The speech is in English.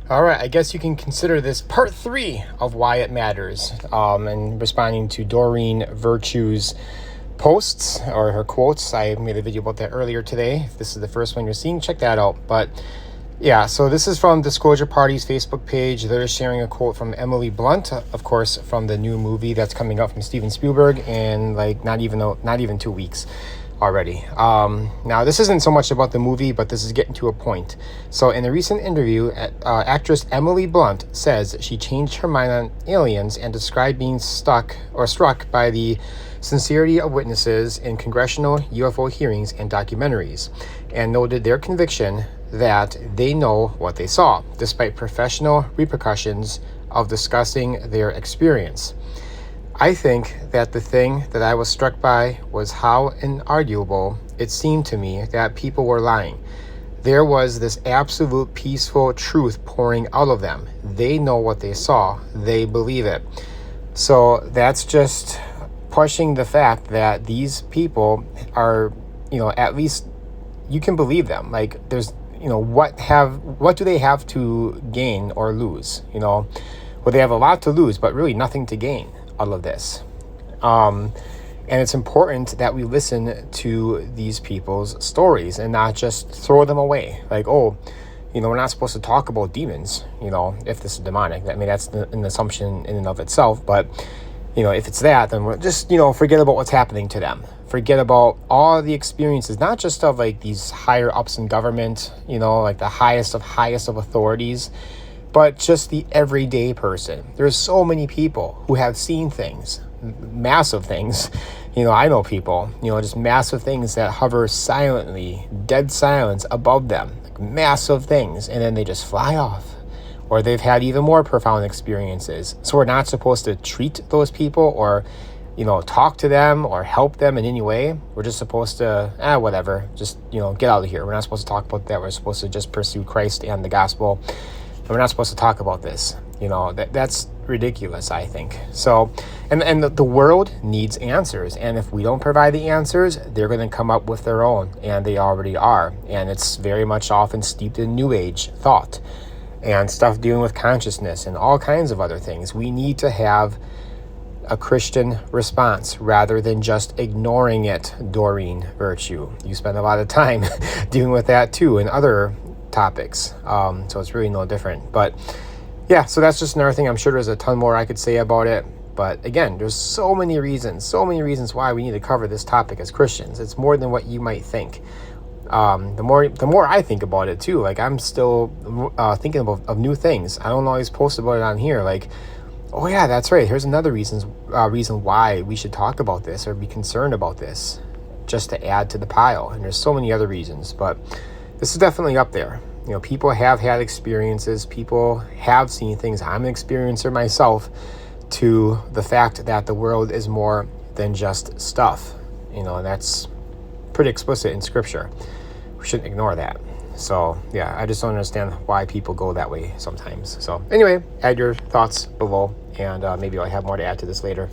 All right, I guess you can consider this part 3 of Why It Matters, and responding to Doreen Virtue's posts or her quotes. I made a video about that earlier today. If this is the first one you're seeing, check that out. But yeah, so this is from Disclosure Party's Facebook page. They're sharing a quote from Emily Blunt, of course, from the new movie that's coming out from Steven Spielberg in not even 2 weeks already. Now, this isn't so much about the movie, but this is getting to a point. So in a recent interview, actress Emily Blunt says she changed her mind on aliens and described being struck by the sincerity of witnesses in congressional UFO hearings and documentaries, and noted their conviction that they know what they saw, despite professional repercussions of discussing their experience. I think that the thing that I was struck by was how inarguable it seemed to me that people were lying. There was this absolute peaceful truth pouring out of them. They know what they saw. They believe it. So that's just pushing the fact that these people are, at least you can believe them. Like, there's, what do they have to gain or lose? Well, they have a lot to lose, but really nothing to gain out of this. And it's important that we listen to these people's stories and not just throw them away. Like, we're not supposed to talk about demons, if this is demonic. I mean, that's an assumption in and of itself. But, if it's that, then we're just, forget about what's happening to them. Forget about all the experiences, not just of like these higher ups in government, like the highest of authorities, but just the everyday person. There's so many people who have seen things, massive things. I know people, just massive things that hover silently, dead silence above them, like massive things, and then they just fly off. Or they've had even more profound experiences. So we're not supposed to treat those people or, talk to them or help them in any way. We're just supposed to, whatever, just, get out of here. We're not supposed to talk about that. We're supposed to just pursue Christ and the gospel. We're not supposed to talk about this. That's ridiculous, I think. So, and the world needs answers. And if we don't provide the answers, they're going to come up with their own. And they already are. And it's very much often steeped in New Age thought and stuff dealing with consciousness and all kinds of other things. We need to have a Christian response rather than just ignoring it, Doreen Virtue. You spend a lot of time dealing with that too and other topics. So it's really no different. But yeah, so that's just another thing. I'm sure there's a ton more I could say about it. But again, there's so many reasons why we need to cover this topic as Christians. It's more than what you might think. The more I think about it too, like I'm still thinking of new things. I don't always post about it on here. Like, oh yeah, that's right. Here's another reason why we should talk about this or be concerned about this, just to add to the pile. And there's so many other reasons, but this is definitely up there. People have had experiences. People have seen things. I'm an experiencer myself to the fact that the world is more than just stuff, and that's pretty explicit in Scripture. We shouldn't ignore that. So yeah, I just don't understand why people go that way sometimes. So anyway, add your thoughts below, and maybe I'll have more to add to this later.